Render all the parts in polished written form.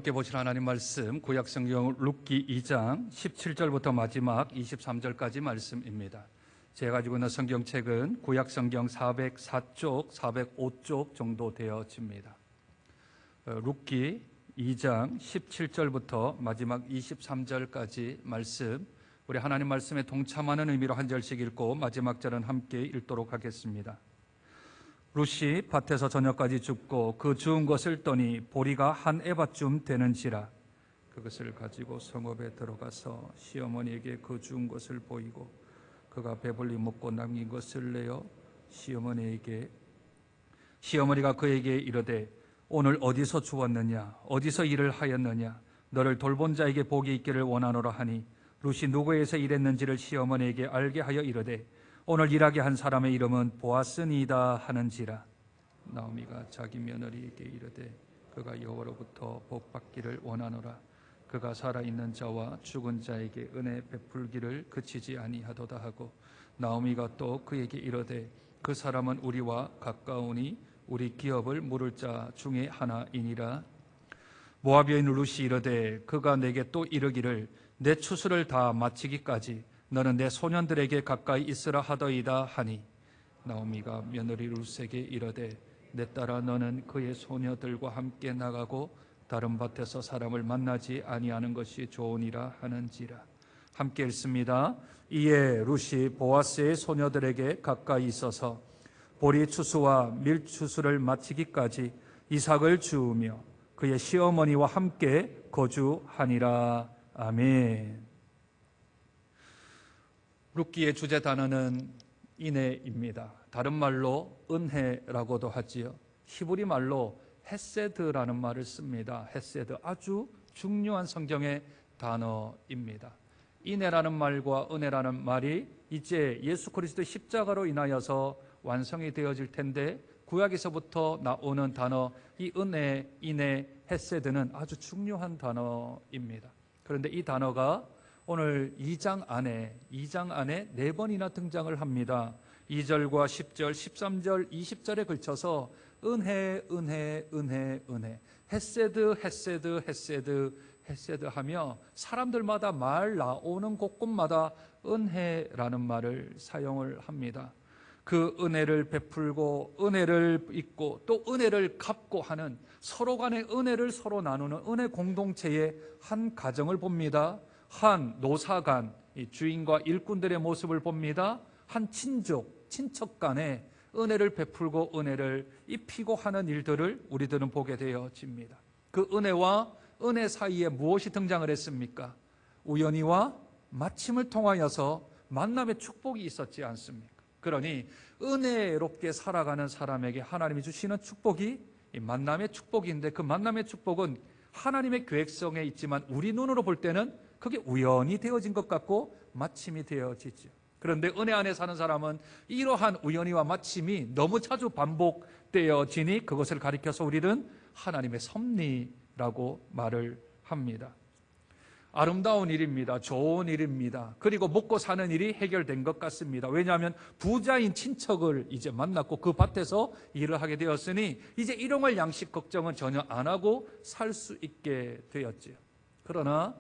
함께 보실 하나님 말씀 구약성경 룻기 2장 17절부터 마지막 23절까지 말씀입니다. 제가 가지고 있는 성경책은 구약성경 404쪽, 405쪽 정도 되어집니다. 룻기 2장 17절부터 마지막 23절까지 말씀, 우리 하나님 말씀에 동참하는 의미로 한 절씩 읽고 마지막 절은 함께 읽도록 하겠습니다. 룻이 밭에서 저녁까지 줍고 그 주운 것을 떠니 보리가 한 에바쯤 되는지라. 그것을 가지고 성읍에 들어가서 시어머니에게 그 주운 것을 보이고 그가 배불리 먹고 남긴 것을 내어 시어머니에게, 시어머니가 그에게 이르되 오늘 어디서 주웠느냐, 어디서 일을 하였느냐, 너를 돌본 자에게 복이 있기를 원하노라 하니 룻이 누구에서 일했는지를 시어머니에게 알게 하여 이르되 오늘 일하게 한 사람의 이름은 보아스니이다 하는지라. 나오미가 자기 며느리에게 이르되 그가 여호와로부터 복 받기를 원하노라. 그가 살아있는 자와 죽은 자에게 은혜 베풀기를 그치지 아니하도다 하고, 나오미가 또 그에게 이르되 그 사람은 우리와 가까우니 우리 기업을 물을 자 중에 하나이니라. 모압 여인 룻이 이르되 그가 내게 또 이르기를 내 추수를 다 마치기까지 너는 내 소년들에게 가까이 있으라 하더이다 하니, 나오미가 며느리 룻에게 이르되 내 딸아 너는 그의 소녀들과 함께 나가고 다른 밭에서 사람을 만나지 아니하는 것이 좋으니라 하는지라. 함께 읽습니다. 이에 룻이 보아스의 소녀들에게 가까이 있어서 보리 추수와 밀 추수를 마치기까지 이삭을 주우며 그의 시어머니와 함께 거주하니라. 아멘. 룻기의 주제 단어는 인애입니다. 다른 말로 은혜라고도 하지요. 히브리 말로 헤세드라는 말을 씁니다. 헤세드, 아주 중요한 성경의 단어입니다. 인애라는 말과 은혜라는 말이 이제 예수 그리스도의 십자가로 인하여서 완성이 되어질 텐데, 구약에서부터 나오는 단어 이 은혜, 인애, 헤세드는 아주 중요한 단어입니다. 그런데 이 단어가 오늘 2장 안에 4번이나 등장을 합니다. 2절과 10절, 13절, 20절에 걸쳐서 은혜, 은혜, 은혜, 은혜, 헤세드, 헤세드, 헤세드, 헤세드 하며 사람들마다 말 나오는 곳곳마다 은혜라는 말을 사용을 합니다. 그 은혜를 베풀고 은혜를 잊고 또 은혜를 갚고 하는, 서로 간의 은혜를 서로 나누는 은혜 공동체의 한 가정을 봅니다. 한 노사간, 주인과 일꾼들의 모습을 봅니다. 한 친족, 친척 간에 은혜를 베풀고 은혜를 입히고 하는 일들을 우리들은 보게 되어집니다. 그 은혜와 은혜 사이에 무엇이 등장을 했습니까? 우연히와 마침을 통하여서 만남의 축복이 있었지 않습니까? 그러니 은혜롭게 살아가는 사람에게 하나님이 주시는 축복이 만남의 축복인데, 그 만남의 축복은 하나님의 계획성에 있지만 우리 눈으로 볼 때는 그게 우연히 되어진 것 같고 마침이 되어지죠. 그런데 은혜 안에 사는 사람은 이러한 우연히와 마침이 너무 자주 반복되어지니 그것을 가리켜서 우리는 하나님의 섭리라고 말을 합니다. 아름다운 일입니다. 좋은 일입니다. 그리고 먹고 사는 일이 해결된 것 같습니다. 왜냐하면 부자인 친척을 이제 만났고 그 밭에서 일을 하게 되었으니 이제 일용할 양식 걱정은 전혀 안 하고 살 수 있게 되었지요. 그러나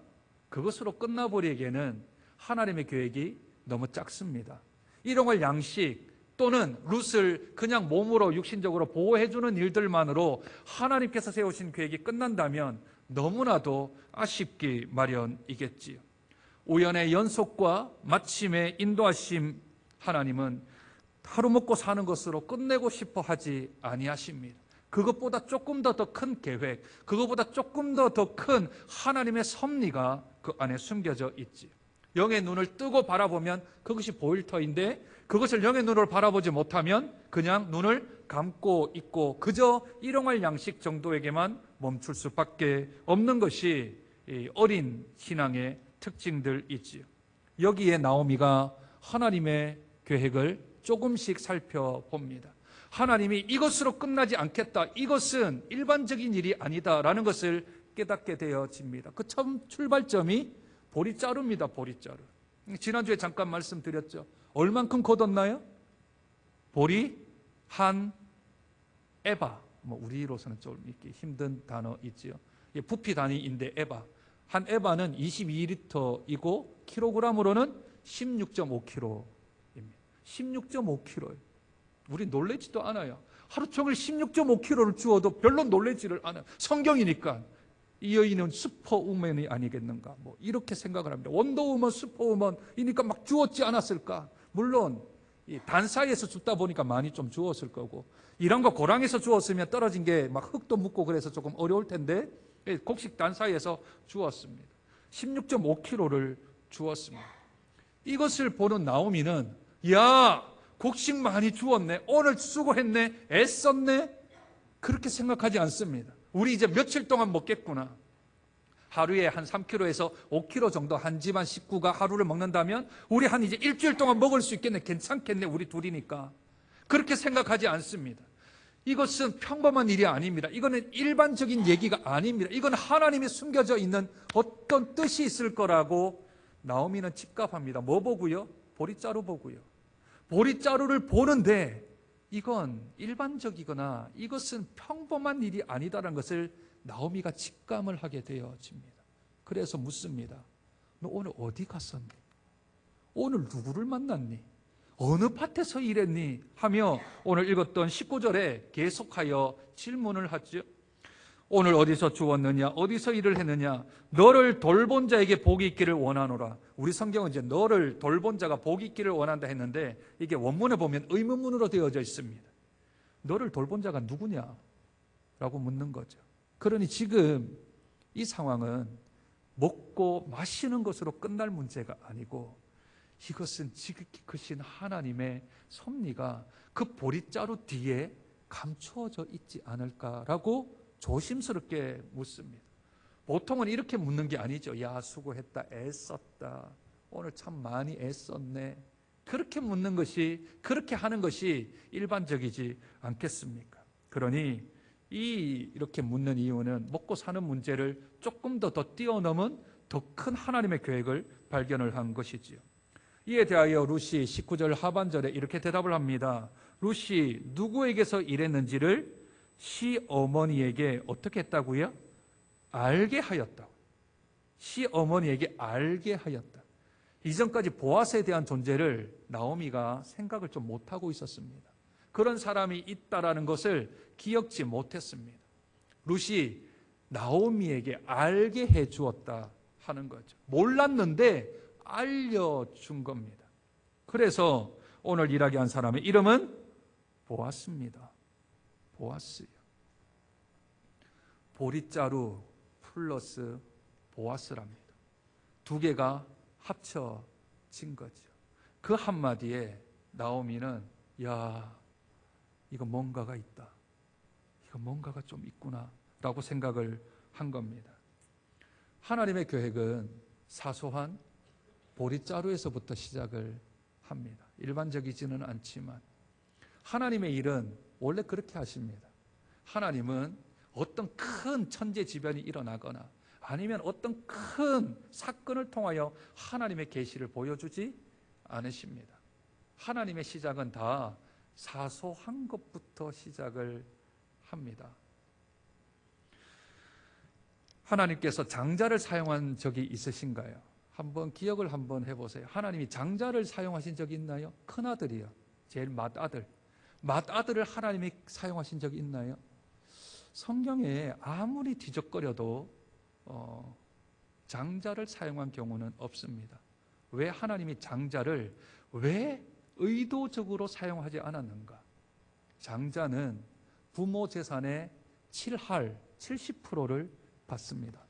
그것으로 끝나버리기에는 하나님의 계획이 너무 작습니다. 일용할 양식 또는 룻을 그냥 몸으로 육신적으로 보호해주는 일들만으로 하나님께서 세우신 계획이 끝난다면 너무나도 아쉽기 마련이겠지요. 우연의 연속과 마침의 인도하심, 하나님은 하루 먹고 사는 것으로 끝내고 싶어 하지 아니하십니다. 그것보다 조금 더 큰 계획, 그것보다 조금 더 큰 하나님의 섭리가 그 안에 숨겨져 있지. 영의 눈을 뜨고 바라보면 그것이 보일 터인데, 그것을 영의 눈으로 바라보지 못하면 그냥 눈을 감고 있고 그저 일용할 양식 정도에게만 멈출 수밖에 없는 것이 어린 신앙의 특징들이지요. 여기에 나오미가 하나님의 계획을 조금씩 살펴봅니다. 하나님이 이것으로 끝나지 않겠다, 이것은 일반적인 일이 아니다라는 것을 깨닫게 되어집니다. 그 처음 출발점이 보리자루입니다. 보리자루. 지난주에 잠깐 말씀드렸죠. 얼만큼 거뒀나요? 보리 한 에바. 우리로서는 좀 읽기 힘든 단어이지요. 부피 단위인데 에바. 한 에바는 22리터이고 킬로그램으로는 16.5kg입니다. 16.5kg. 우리 놀라지도 않아요. 하루 종일 16.5kg를 주어도 별로 놀라지를 않아요. 성경이니까. 이 여인은 슈퍼우먼이 아니겠는가? 뭐 이렇게 생각을 합니다. 원더우먼, 슈퍼우먼이니까 막 주었지 않았을까? 물론 이 단사이에서 줍다 보니까 많이 좀 주었을 거고, 이란과 고랑에서 주었으면 떨어진 게 막 흙도 묻고 그래서 조금 어려울 텐데 곡식 단사이에서 주었습니다. 16.5kg를 주었습니다. 이것을 보는 나오미는 야, 곡식 많이 주었네, 오늘 수고했네, 애썼네, 그렇게 생각하지 않습니다. 우리 이제 며칠 동안 먹겠구나. 하루에 한 3kg에서 5kg 정도 한 집안 식구가 하루를 먹는다면 우리 한 이제 일주일 동안 먹을 수 있겠네, 괜찮겠네, 우리 둘이니까. 그렇게 생각하지 않습니다. 이것은 평범한 일이 아닙니다. 이거는 일반적인 얘기가 아닙니다. 이건 하나님이 숨겨져 있는 어떤 뜻이 있을 거라고 나오미는 직감합니다. 뭐 보고요? 보리자루 보고요. 보리자루를 보는데 이건 일반적이거나 이것은 평범한 일이 아니다라는 것을 나오미가 직감을 하게 되어집니다. 그래서 묻습니다. 너 오늘 어디 갔었니? 오늘 누구를 만났니? 어느 밭에서 일했니? 하며 오늘 읽었던 19절에 계속하여 질문을 하죠. 오늘 어디서 주웠느냐? 어디서 일을 했느냐? 너를 돌본 자에게 복이 있기를 원하노라. 우리 성경은 이제 너를 돌본 자가 복이 있기를 원한다 했는데 이게 원문에 보면 의문문으로 되어져 있습니다. 너를 돌본 자가 누구냐? 라고 묻는 거죠. 그러니 지금 이 상황은 먹고 마시는 것으로 끝날 문제가 아니고 이것은 지극히 크신 하나님의 섭리가 그 보리자루 뒤에 감추어져 있지 않을까라고 조심스럽게 묻습니다. 보통은 이렇게 묻는 게 아니죠. 야, 수고했다, 애썼다, 오늘 참 많이 애썼네, 그렇게 묻는 것이, 그렇게 하는 것이 일반적이지 않겠습니까? 그러니 이렇게 묻는 이유는 먹고 사는 문제를 조금 더 뛰어넘은 더 큰 하나님의 계획을 발견을 한 것이지요. 이에 대하여 룻이 19절 하반절에 이렇게 대답을 합니다. 룻이 누구에게서 일했는지를 시어머니에게 어떻게 했다고요? 알게 하였다. 시어머니에게 알게 하였다. 이전까지 보아스에 대한 존재를 나오미가 생각을 좀 못하고 있었습니다. 그런 사람이 있다라는 것을 기억지 못했습니다. 룻이 나오미에게 알게 해 주었다 하는 거죠. 몰랐는데 알려준 겁니다. 그래서 오늘 일하게 한 사람의 이름은 보아스입니다. 보아스요. 보리자루 플러스 보아스랍니다. 두 개가 합쳐진 거죠. 그 한마디에 나오미는 야, 이거 뭔가가 있다, 이거 뭔가가 좀 있구나 라고 생각을 한 겁니다. 하나님의 계획은 사소한 보리자루에서부터 시작을 합니다. 일반적이지는 않지만 하나님의 일은 원래 그렇게 하십니다. 하나님은 어떤 큰 천재지변이 일어나거나 아니면 어떤 큰 사건을 통하여 하나님의 계시를 보여주지 않으십니다. 하나님의 시작은 다 사소한 것부터 시작을 합니다. 하나님께서 장자를 사용한 적이 있으신가요? 한번 기억을 한번 해보세요. 하나님이 장자를 사용하신 적이 있나요? 큰아들이요. 제일 맏아들. 맏아들을 하나님이 사용하신 적이 있나요? 성경에 아무리 뒤적거려도 장자를 사용한 경우는 없습니다. 왜 하나님이 장자를 왜 의도적으로 사용하지 않았는가? 장자는 부모 재산의 7할 70%를 받습니다.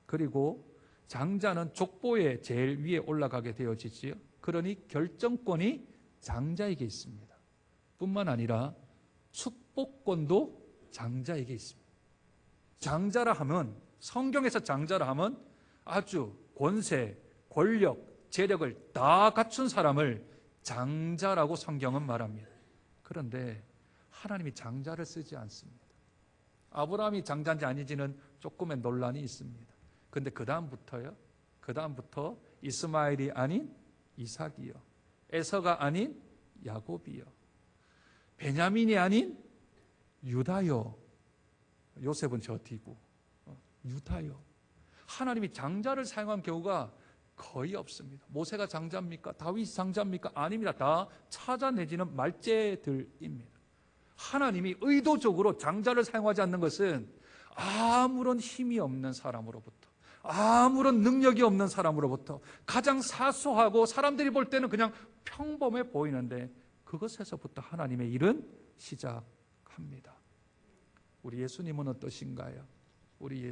그리고 장자는 족보의 제일 위에 올라가게 되어지지요. 그러니 결정권이 장자에게 있습니다. 뿐만 아니라 축복권도 장자에게 있습니다. 장자라 하면, 성경에서 장자라 하면 아주 권세, 권력, 재력을 다 갖춘 사람을 장자라고 성경은 말합니다. 그런데 하나님이 장자를 쓰지 않습니다. 아브라함이 장자인지 아닌지는 조금의 논란이 있습니다. 그런데 그 다음부터 이스마엘이 아닌 이삭이요, 에서가 아닌 야곱이요, 베냐민이 아닌 유다요, 요셉은 저 뒤고, 유다요. 하나님이 장자를 사용한 경우가 거의 없습니다. 모세가 장자입니까? 다윗이 장자입니까? 아닙니다. 다 찾아내지는 말제들입니다. 하나님이 의도적으로 장자를 사용하지 않는 것은 아무런 힘이 없는 사람으로부터, 아무런 능력이 없는 사람으로부터, 가장 사소하고 사람들이 볼 때는 그냥 평범해 보이는데 그것에서부터 하나님의 일은 시작합니다. 우리 예수님은 어떠신가요? 우리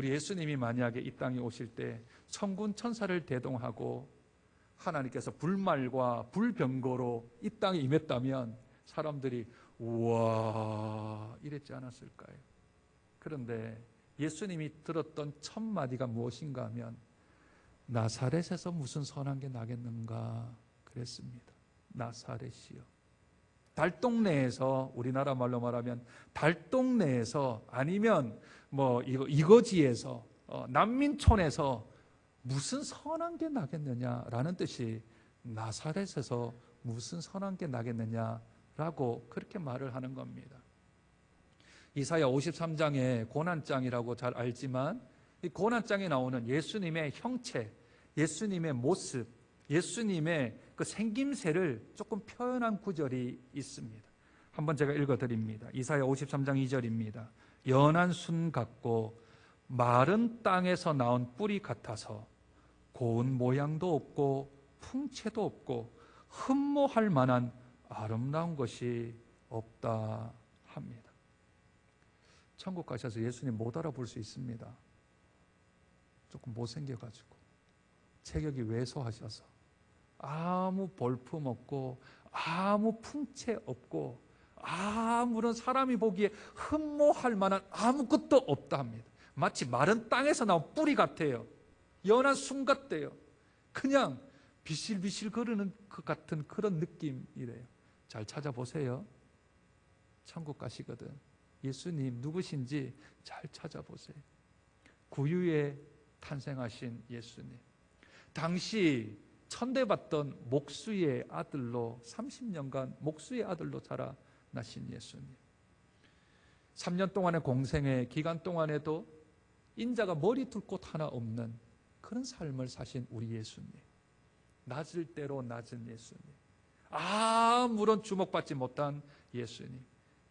예수님이 만약에 이 땅에 오실 때 천군 천사를 대동하고 하나님께서 불말과 불병거로 이 땅에 임했다면 사람들이 우와 이랬지 않았을까요? 그런데 예수님이 들었던 첫 마디가 무엇인가 하면 나사렛에서 무슨 선한 게 나겠는가 그랬습니다. 나사렛이요. 달동네에서, 우리나라 말로 말하면 달동네에서, 아니면 뭐 이거지에서, 난민촌에서 무슨 선한 게 나겠느냐라는 뜻이 나사렛에서 무슨 선한 게 나겠느냐라고 그렇게 말을 하는 겁니다. 이사야 53장에 고난장이라고 잘 알지만 이 고난장에 나오는 예수님의 형체, 예수님의 모습, 예수님의 그 생김새를 조금 표현한 구절이 있습니다. 한번 제가 읽어드립니다. 이사야 53장 2절입니다. 연한 순 같고 마른 땅에서 나온 뿌리 같아서 고운 모양도 없고 풍채도 없고 흠모할 만한 아름다운 것이 없다 합니다. 천국 가셔서 예수님 못 알아볼 수 있습니다. 조금 못생겨가지고 체격이 왜소하셔서 아무 볼품 없고 아무 풍채 없고 아무런 사람이 보기에 흠모할 만한 아무것도 없다 합니다. 마치 마른 땅에서 나온 뿌리 같아요. 연한 순 같대요. 그냥 비실비실 거리는 것 같은 그런 느낌이래요. 잘 찾아보세요. 천국 가시거든 예수님 누구신지 잘 찾아보세요. 구유에 탄생하신 예수님, 당시 천대받던 목수의 아들로 30년간 목수의 아들로 자라나신 예수님, 3년 동안의 공생의 기간 동안에도 인자가 머리 둘 곳 하나 없는 그런 삶을 사신 우리 예수님, 낮을 대로 낮은 예수님, 아무런 주목받지 못한 예수님,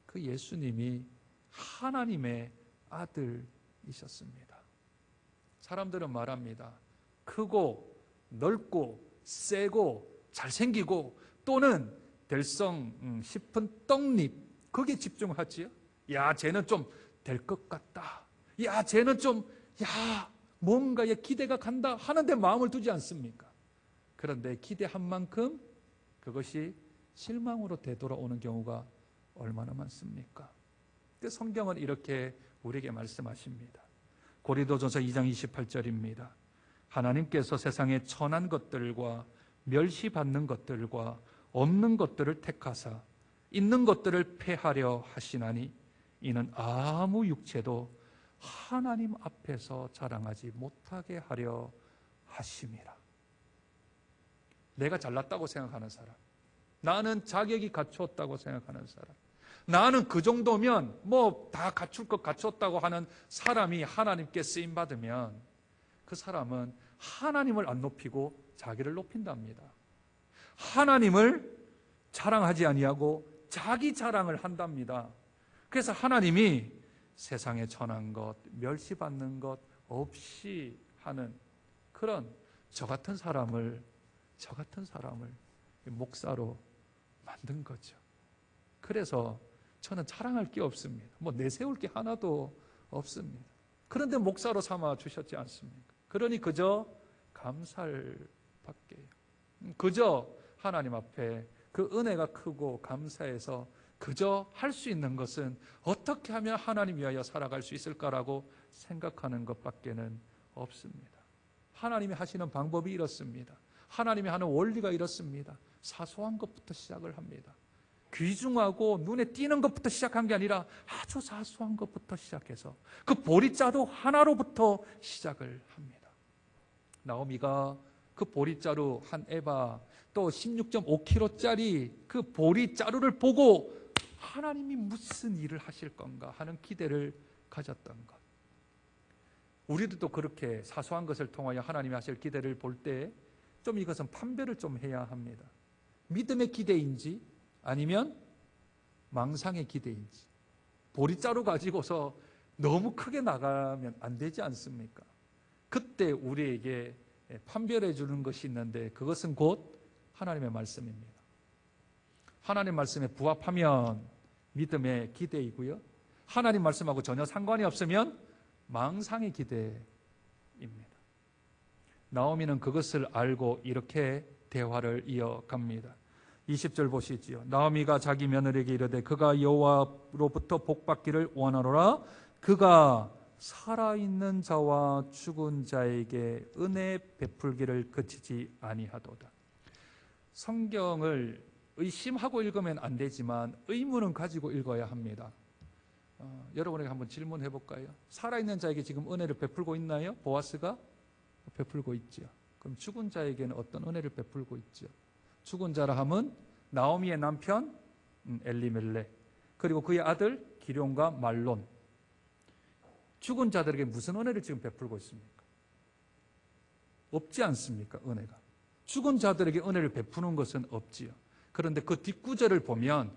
그 예수님이 하나님의 아들이셨습니다. 사람들은 말합니다. 크고 넓고 세고 잘생기고 또는 될성 싶은 떡잎, 거기에 집중하지요. 야 쟤는 좀 될 것 같다, 야 쟤는 좀 뭔가에 기대가 간다 하는데 마음을 두지 않습니까? 그런데 기대한 만큼 그것이 실망으로 되돌아오는 경우가 얼마나 많습니까? 그 성경은 이렇게 우리에게 말씀하십니다. 고린도전서 2장 28절입니다. 하나님께서 세상에 천한 것들과 멸시받는 것들과 없는 것들을 택하사 있는 것들을 폐하려 하시나니 이는 아무 육체도 하나님 앞에서 자랑하지 못하게 하려 하심이라. 내가 잘났다고 생각하는 사람, 나는 자격이 갖추었다고 생각하는 사람, 나는 그 정도면 뭐 다 갖출 것 갖췄다고 하는 사람이 하나님께 쓰임받으면 그 사람은 하나님을 안 높이고 자기를 높인답니다. 하나님을 자랑하지 아니하고 자기 자랑을 한답니다. 그래서 하나님이 세상에 천한 것, 멸시받는 것 없이 하는 그런 저 같은 사람을 목사로 만든 거죠. 그래서 저는 자랑할 게 없습니다. 뭐 내세울 게 하나도 없습니다. 그런데 목사로 삼아 주셨지 않습니까? 그러니 그저 감사할 밖에요. 그저 하나님 앞에 그 은혜가 크고 감사해서 그저 할 수 있는 것은 어떻게 하면 하나님 위하여 살아갈 수 있을까라고 생각하는 것밖에는 없습니다. 하나님이 하시는 방법이 이렇습니다. 하나님이 하는 원리가 이렇습니다. 사소한 것부터 시작을 합니다. 귀중하고 눈에 띄는 것부터 시작한 게 아니라 아주 사소한 것부터 시작해서 그 보리자루 하나로부터 시작을 합니다. 나오미가 그 보리자루 한 에바 또 16.5kg짜리 그 보리자루를 보고 하나님이 무슨 일을 하실 건가 하는 기대를 가졌던 것. 우리도 또 그렇게 사소한 것을 통하여 하나님이 하실 기대를 볼 때 좀 이것은 판별을 좀 해야 합니다. 믿음의 기대인지 아니면 망상의 기대인지. 보리자루 가지고서 너무 크게 나가면 안 되지 않습니까? 그때 우리에게 판별해 주는 것이 있는데 그것은 곧 하나님의 말씀입니다. 하나님 말씀에 부합하면 믿음의 기대이고요. 하나님 말씀하고 전혀 상관이 없으면 망상의 기대입니다. 나오미는 그것을 알고 이렇게 대화를 이어갑니다. 20절 보시지요. 나오미가 자기 며느리에게 이르되 그가 여호와로부터 복받기를 원하노라. 그가 살아있는 자와 죽은 자에게 은혜 베풀기를 그치지 아니하도다. 성경을 의심하고 읽으면 안 되지만 의문은 가지고 읽어야 합니다. 여러분에게 한번 질문해 볼까요? 살아있는 자에게 지금 은혜를 베풀고 있나요? 보아스가 베풀고 있죠. 그럼 죽은 자에게는 어떤 은혜를 베풀고 있죠? 죽은 자라 함은 나오미의 남편 엘리멜렉, 그리고 그의 아들 기럯과 말론. 죽은 자들에게 무슨 은혜를 지금 베풀고 있습니까? 없지 않습니까? 은혜가. 죽은 자들에게 은혜를 베푸는 것은 없지요. 그런데 그 뒷구절을 보면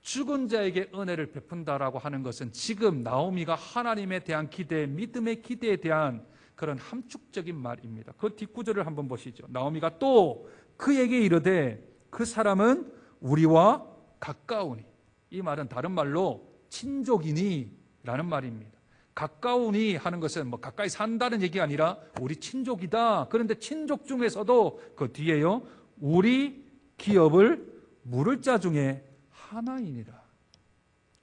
죽은 자에게 은혜를 베푼다라고 하는 것은 지금 나오미가 하나님에 대한 기대, 믿음의 기대에 대한 그런 함축적인 말입니다. 그 뒷구절을 한번 보시죠. 나오미가 또 그에게 이르되 그 사람은 우리와 가까우니. 이 말은 다른 말로 친족이니 라는 말입니다. 가까우니 하는 것은 뭐 가까이 산다는 얘기가 아니라 우리 친족이다. 그런데 친족 중에서도 그 뒤에요, 우리 기업을 물을 자 중에 하나이니라.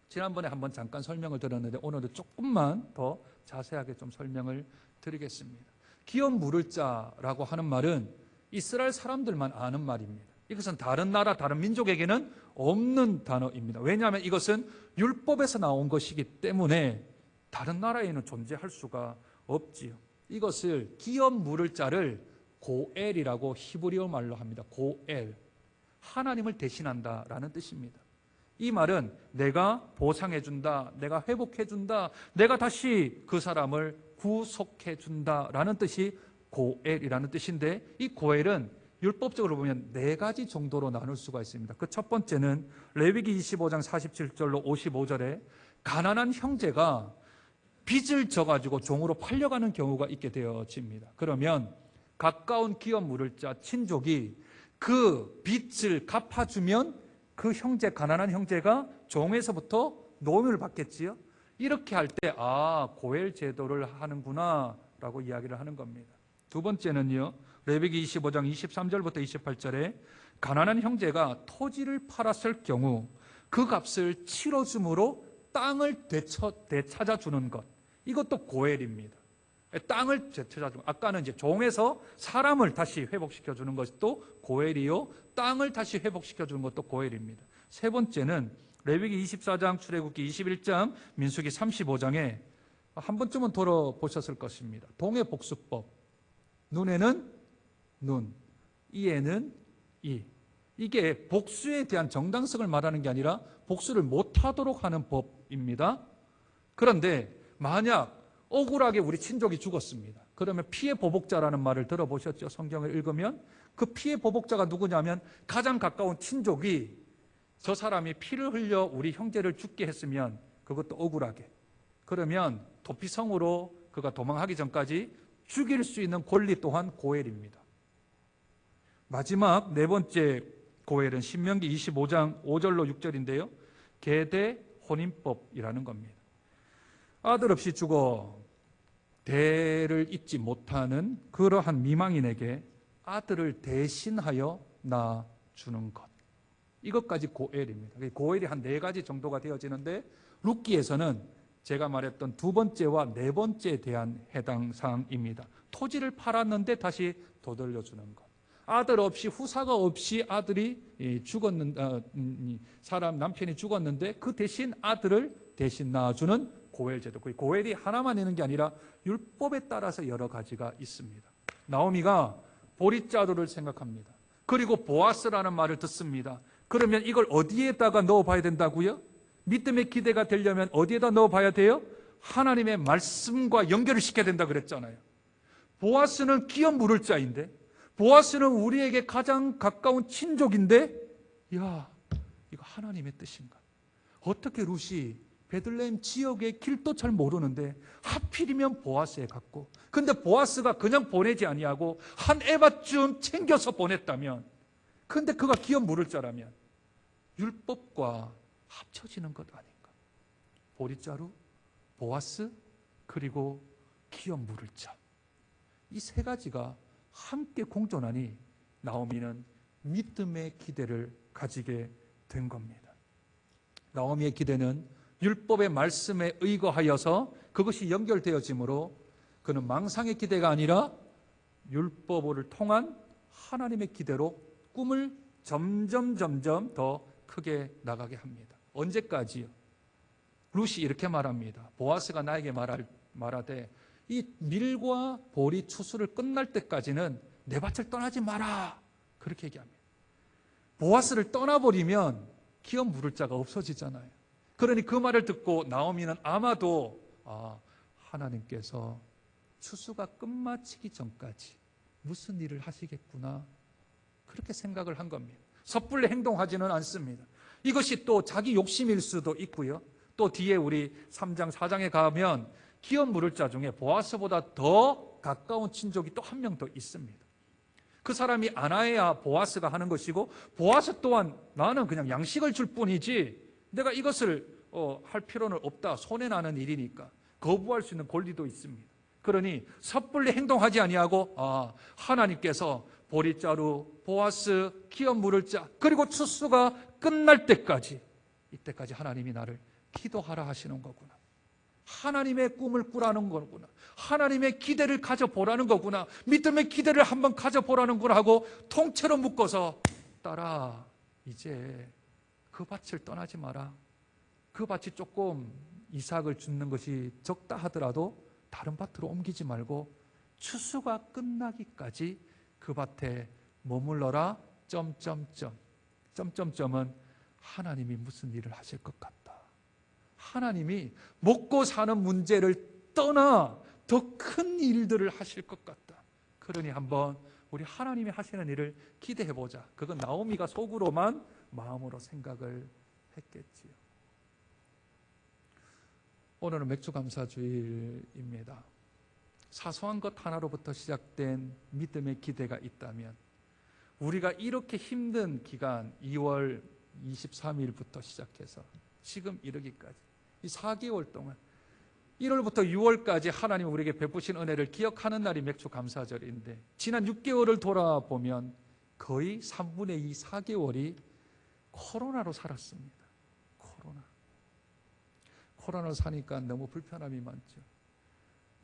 지난번에 한번 잠깐 설명을 드렸는데 오늘도 조금만 더 자세하게 좀 설명을 드리겠습니다. 기업 물을 자라고 하는 말은 이스라엘 사람들만 아는 말입니다. 이것은 다른 나라, 다른 민족에게는 없는 단어입니다. 왜냐하면 이것은 율법에서 나온 것이기 때문에 다른 나라에는 존재할 수가 없지요. 이것을 기업 물을 자를 고엘이라고 히브리어 말로 합니다. 고엘. 하나님을 대신한다라는 뜻입니다. 이 말은 내가 보상해준다, 내가 회복해준다, 내가 다시 그 사람을 구속해준다라는 뜻이 고엘이라는 뜻인데, 이 고엘은 율법적으로 보면 4가지 정도로 나눌 수가 있습니다. 그 첫 번째는 레위기 25장 47절로 55절에 가난한 형제가 빚을 져가지고 종으로 팔려가는 경우가 있게 되어집니다. 그러면 가까운 기업 물을 자 친족이 그 빚을 갚아주면 그 형제, 가난한 형제가 종에서부터 노임을 받겠지요. 이렇게 할 때 고엘 제도를 하는구나 라고 이야기를 하는 겁니다. 두 번째는요, 레위기 25장 23절부터 28절에 가난한 형제가 토지를 팔았을 경우 그 값을 치러줌으로 땅을 되찾아주는 것, 이것도 고엘입니다. 땅을 되찾아주는, 아까는 이제 종에서 사람을 다시 회복시켜주는 것도 고엘이요, 땅을 다시 회복시켜주는 것도 고엘입니다. 세 번째는 레위기 24장, 출애굽기 21장, 민수기 35장에 한 번쯤은 들어보셨을 것입니다. 동해복수법. 눈에는 눈, 이에는 이. 이게 복수에 대한 정당성을 말하는 게 아니라 복수를 못하도록 하는 법입니다. 그런데 만약 억울하게 우리 친족이 죽었습니다. 그러면 피해 보복자라는 말을 들어보셨죠? 성경을 읽으면 그 피해 보복자가 누구냐면 가장 가까운 친족이 저 사람이 피를 흘려 우리 형제를 죽게 했으면 그것도 억울하게, 그러면 도피성으로 그가 도망하기 전까지 죽일 수 있는 권리 또한 고엘입니다. 마지막 4번째 고엘은 신명기 25장 5절로 6절인데요. 계대 혼인법이라는 겁니다. 아들 없이 죽어 대를 잇지 못하는 그러한 미망인에게 아들을 대신하여 낳아주는 것, 이것까지 고엘입니다. 고엘이 한 4가지 정도가 되어지는데 룻기에서는 제가 말했던 2번째와 4번째에 대한 해당 사항입니다. 토지를 팔았는데 다시 되돌려주는 것, 아들 없이, 후사가 없이 아들이 남편이 죽었는데 그 대신 아들을 대신 낳아주는 고엘 제도. 고엘이 하나만 있는 게 아니라 율법에 따라서 여러 가지가 있습니다. 나오미가 보리자루를 생각합니다. 그리고 보아스라는 말을 듣습니다. 그러면 이걸 어디에다가 넣어봐야 된다고요? 믿음의 기대가 되려면 어디에다 넣어봐야 돼요? 하나님의 말씀과 연결을 시켜야 된다 그랬잖아요. 보아스는 기업 물을 자인데, 보아스는 우리에게 가장 가까운 친족인데, 야, 이거 하나님의 뜻인가? 어떻게 룻이 베들레헴 지역의 길도 잘 모르는데 하필이면 보아스에 갔고, 근데 보아스가 그냥 보내지 아니하고 한 에바쯤 챙겨서 보냈다면, 근데 그가 기업 물을 자라면 율법과 합쳐지는 것 아닌가? 보리자루, 보아스, 그리고 기업 물을 자, 이 세 가지가 함께 공존하니 나오미는 믿음의 기대를 가지게 된 겁니다. 나오미의 기대는 율법의 말씀에 의거하여서 그것이 연결되어지므로 그는 망상의 기대가 아니라 율법을 통한 하나님의 기대로 꿈을 점점 더 크게 나가게 합니다. 언제까지요? 룻이 이렇게 말합니다. 보아스가 나에게 말하되 이 밀과 보리 추수를 끝날 때까지는 내 밭을 떠나지 마라, 그렇게 얘기합니다. 보아스를 떠나버리면 기업 물을 자가 없어지잖아요. 그러니 그 말을 듣고 나오미는 아마도 하나님께서 추수가 끝마치기 전까지 무슨 일을 하시겠구나, 그렇게 생각을 한 겁니다. 섣불리 행동하지는 않습니다. 이것이 또 자기 욕심일 수도 있고요. 또 뒤에 우리 3장 4장에 가면 기업 물을 자 중에 보아스보다 더 가까운 친족이 또 한 명 더 있습니다. 그 사람이 아나에야 보아스가 하는 것이고, 보아스 또한 나는 그냥 양식을 줄 뿐이지 내가 이것을 할 필요는 없다, 손해나는 일이니까 거부할 수 있는 권리도 있습니다. 그러니 섣불리 행동하지 아니하고 하나님께서 보리자루, 보아스, 기업 물을 자, 그리고 추수가 끝날 때까지, 이때까지 하나님이 나를 기도하라 하시는 거구나, 하나님의 꿈을 꾸라는 거구나, 하나님의 기대를 가져보라는 거구나, 믿음의 기대를 한번 가져보라는 거라 하고 통째로 묶어서, 딸아, 이제 그 밭을 떠나지 마라. 그 밭이 조금 이삭을 줍는 것이 적다 하더라도 다른 밭으로 옮기지 말고 추수가 끝나기까지 그 밭에 머물러라. 점점점은 하나님이 무슨 일을 하실 것 같다. 하나님이 먹고 사는 문제를 떠나 더 큰 일들을 하실 것 같다. 그러니 한번 우리 하나님이 하시는 일을 기대해 보자. 그건 나오미가 속으로만 마음으로 생각을 했겠지요. 오늘은 맥주감사주일입니다. 사소한 것 하나로부터 시작된 믿음의 기대가 있다면, 우리가 이렇게 힘든 기간 2월 23일부터 시작해서 지금 이르기까지 이 4개월 동안 1월부터 6월까지 하나님 우리에게 베푸신 은혜를 기억하는 날이 맥주감사절인데, 지난 6개월을 돌아보면 거의 3분의 2, 4개월이 코로나로 살았습니다. 코로나로 사니까 너무 불편함이 많죠.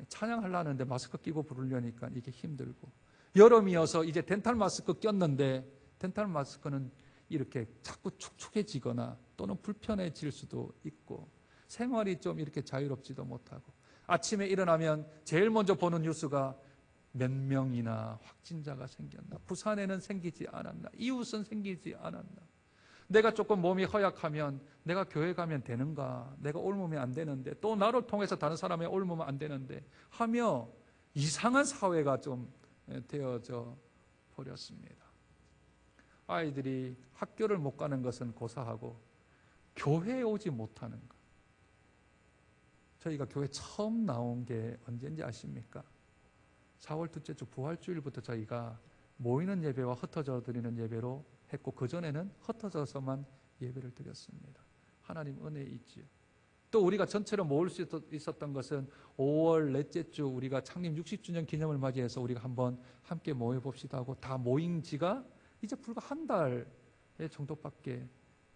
찬양하려는데 마스크 끼고 부르려니까 이게 힘들고, 여름이어서 이제 덴탈 마스크 꼈는데 덴탈 마스크는 이렇게 자꾸 축축해지거나 또는 불편해질 수도 있고, 생활이 좀 이렇게 자유롭지도 못하고, 아침에 일어나면 제일 먼저 보는 뉴스가 몇 명이나 확진자가 생겼나, 부산에는 생기지 않았나, 이웃은 생기지 않았나, 내가 조금 몸이 허약하면 내가 교회 가면 되는가, 내가 옮으면 안 되는데, 또 나를 통해서 다른 사람이 옮으면 안 되는데 하며 이상한 사회가 좀 되어져 버렸습니다. 아이들이 학교를 못 가는 것은 고사하고 교회에 오지 못하는 것. 저희가 교회 처음 나온 게 언제인지 아십니까? 4월 둘째 주 부활주일부터 저희가 모이는 예배와 흩어져 드리는 예배로 했고, 그전에는 흩어져서만 예배를 드렸습니다. 하나님 은혜 있지요. 또 우리가 전체로 모을 수 있었던 것은 5월 넷째 주 우리가 창립 60주년 기념을 맞이해서 우리가 한번 함께 모여봅시다 하고 다 모인 지가 이제 불과 한 달 정도밖에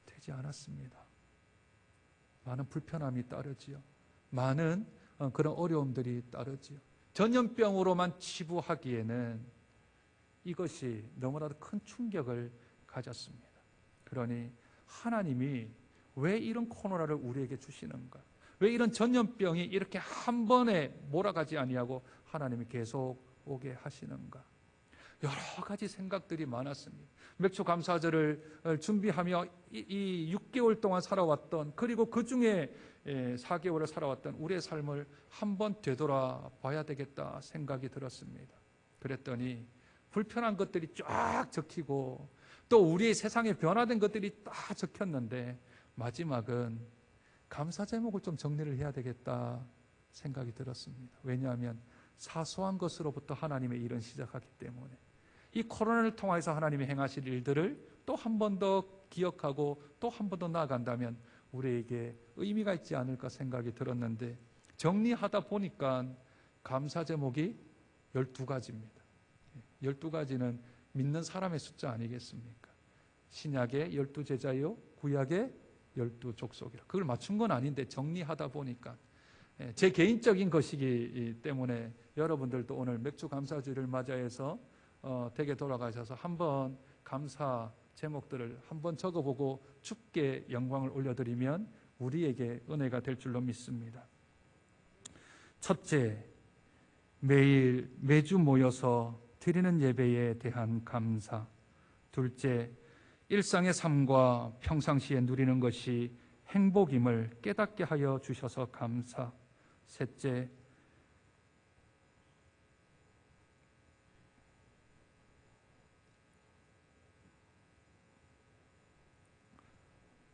되지 않았습니다. 많은 불편함이 따르지요. 많은 그런 어려움들이 따르지요. 전염병으로만 치부하기에는 이것이 너무나도 큰 충격을 가졌습니다. 그러니 하나님이 왜 이런 코로나를 우리에게 주시는가? 왜 이런 전염병이 이렇게 한 번에 몰아가지 아니하고 하나님이 계속 오게 하시는가? 여러 가지 생각들이 많았습니다. 맥주 감사절을 준비하며 이 6개월 동안 살아왔던, 그리고 그 중에 4개월을 살아왔던 우리의 삶을 한번 되돌아봐야 되겠다 생각이 들었습니다. 그랬더니 불편한 것들이 쫙 적히고 또 우리의 세상에 변화된 것들이 딱 적혔는데 마지막은 감사 제목을 좀 정리를 해야 되겠다 생각이 들었습니다. 왜냐하면 사소한 것으로부터 하나님의 일은 시작하기 때문에 이 코로나를 통해서 하나님이 행하실 일들을 또 한 번 더 기억하고 또 한 번 더 나아간다면 우리에게 의미가 있지 않을까 생각이 들었는데, 정리하다 보니까 감사 제목이 12가지입니다. 12가지는 믿는 사람의 숫자 아니겠습니까? 신약의 12제자요, 구약의 12족속이라. 그걸 맞춘 건 아닌데 정리하다 보니까 제 개인적인 것이기 때문에 여러분들도 오늘 맥주 감사주를 맞이해서 댁에 돌아가셔서 한번 감사 제목들을 한번 적어보고 주께 영광을 올려드리면 우리에게 은혜가 될 줄로 믿습니다. 첫째, 매주 모여서 드리는 예배에 대한 감사. 둘째, 일상의 삶과 평상시에 누리는 것이 행복임을 깨닫게 하여 주셔서 감사. 셋째,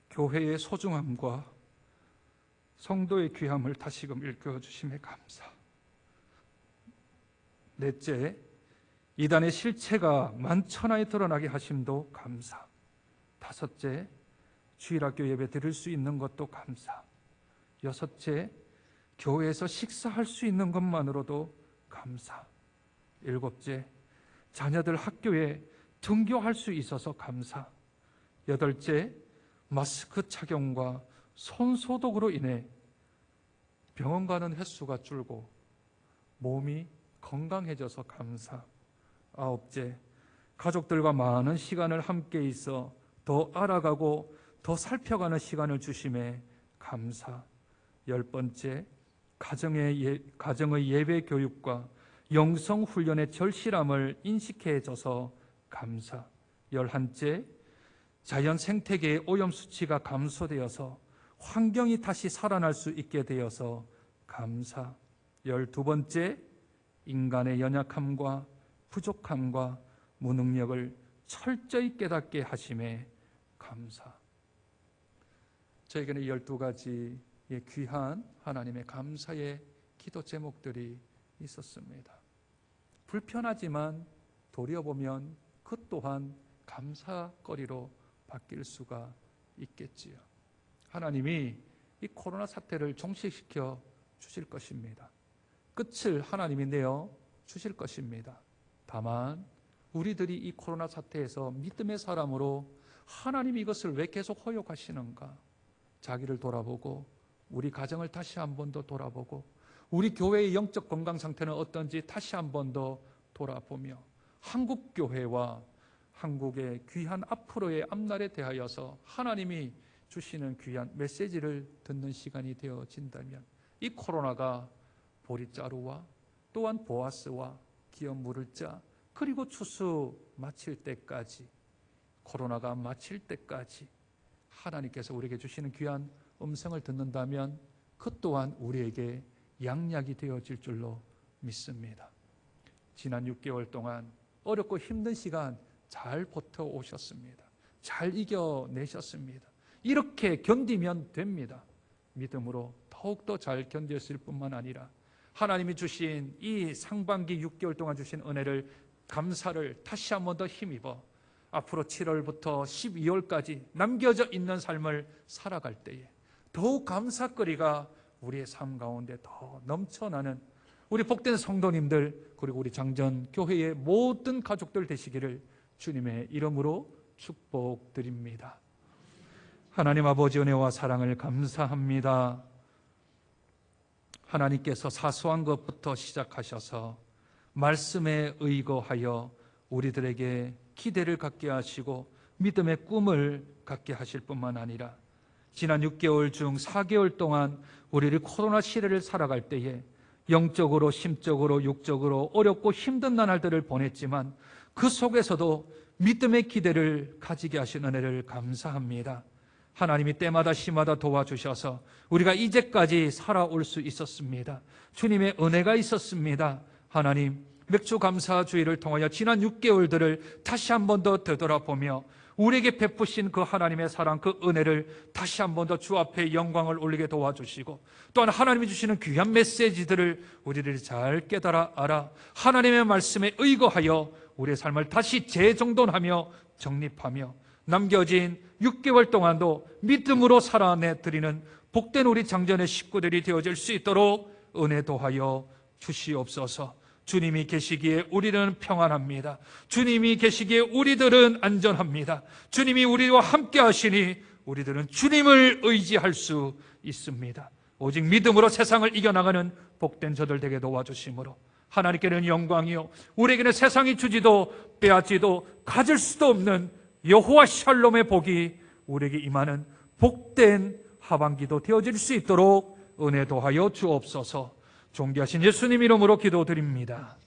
교회의 소중함과 성도의 귀함을 다시금 일깨워주심에 감사. 넷째, 이단의 실체가 만천하에 드러나게 하심도 감사. 다섯째, 주일학교 예배 드릴 수 있는 것도 감사. 여섯째, 교회에서 식사할 수 있는 것만으로도 감사. 일곱째, 자녀들 학교에 등교할 수 있어서 감사. 여덟째, 마스크 착용과 손 소독으로 인해 병원 가는 횟수가 줄고 몸이 건강해져서 감사. 아홉째, 가족들과 많은 시간을 함께 있어 더 알아가고 더 살펴가는 시간을 주심에 감사. 열 번째, 가정의 예배 교육과 영성 훈련의 절실함을 인식해줘서 감사. 열한째, 자연 생태계의 오염 수치가 감소되어서 환경이 다시 살아날 수 있게 되어서 감사. 12번째, 인간의 연약함과 부족함과 무능력을 철저히 깨닫게 하심에 감사. 저에게는 12가지의 귀한 하나님의 감사의 기도 제목들이 있었습니다. 불편하지만 도려보면 그 또한 감사거리로 바뀔 수가 있겠지요. 하나님이 이 코로나 사태를 종식시켜 주실 것입니다. 끝을 하나님이 내어 주실 것입니다. 다만 우리들이 이 코로나 사태에서 믿음의 사람으로 하나님이 이것을 왜 계속 허용하시는가, 자기를 돌아보고 우리 가정을 다시 한 번 더 돌아보고 우리 교회의 영적 건강 상태는 어떤지 다시 한 번 더 돌아보며 한국 교회와 한국의 귀한 앞으로의 앞날에 대하여서 하나님이 주시는 귀한 메시지를 듣는 시간이 되어진다면 이 코로나가 보리자루와 또한 보아스와 기업 물을 자 그리고 추수 마칠 때까지, 코로나가 마칠 때까지 하나님께서 우리에게 주시는 귀한 음성을 듣는다면 그 또한 우리에게 양약이 되어질 줄로 믿습니다. 지난 6개월 동안 어렵고 힘든 시간 잘 버텨오셨습니다. 잘 이겨내셨습니다. 이렇게 견디면 됩니다. 믿음으로 더욱더 잘 견뎠을 뿐만 아니라 하나님이 주신 이 상반기 6개월 동안 주신 은혜를, 감사를 다시 한 번 더 힘입어 앞으로 7월부터 12월까지 남겨져 있는 삶을 살아갈 때에 더욱 감사거리가 우리의 삶 가운데 더 넘쳐나는 우리 복된 성도님들 그리고 우리 장전 교회의 모든 가족들 되시기를 주님의 이름으로 축복드립니다. 하나님 아버지 은혜와 사랑을 감사합니다. 하나님께서 사소한 것부터 시작하셔서 말씀에 의거하여 우리들에게 기대를 갖게 하시고 믿음의 꿈을 갖게 하실 뿐만 아니라 지난 6개월 중 4개월 동안 우리를 코로나 시대를 살아갈 때에 영적으로, 심적으로, 육적으로 어렵고 힘든 나날들을 보냈지만 그 속에서도 믿음의 기대를 가지게 하신 은혜를 감사합니다. 하나님이 때마다 시마다 도와주셔서 우리가 이제까지 살아올 수 있었습니다. 주님의 은혜가 있었습니다. 하나님, 맥주 감사 주일을 통하여 지난 6개월들을 다시 한 번 더 되돌아보며 우리에게 베푸신 그 하나님의 사랑, 그 은혜를 다시 한 번 더 주 앞에 영광을 올리게 도와주시고, 또한 하나님이 주시는 귀한 메시지들을 우리들이 잘 깨달아 알아 하나님의 말씀에 의거하여 우리의 삶을 다시 재정돈하며 정립하며 남겨진 6개월 동안도 믿음으로 살아내드리는 복된 우리 장전의 식구들이 되어질 수 있도록 은혜 도하여 주시옵소서. 주님이 계시기에 우리는 평안합니다. 주님이 계시기에 우리들은 안전합니다. 주님이 우리와 함께 하시니 우리들은 주님을 의지할 수 있습니다. 오직 믿음으로 세상을 이겨나가는 복된 저들 되게 도와주심으로 하나님께는 영광이요, 우리에게는 세상이 주지도 빼앗지도 가질 수도 없는 여호와 샬롬의 복이 우리에게 임하는 복된 하반기도 되어질 수 있도록 은혜 도하여 주옵소서. 존귀하신 예수님 이름으로 기도드립니다.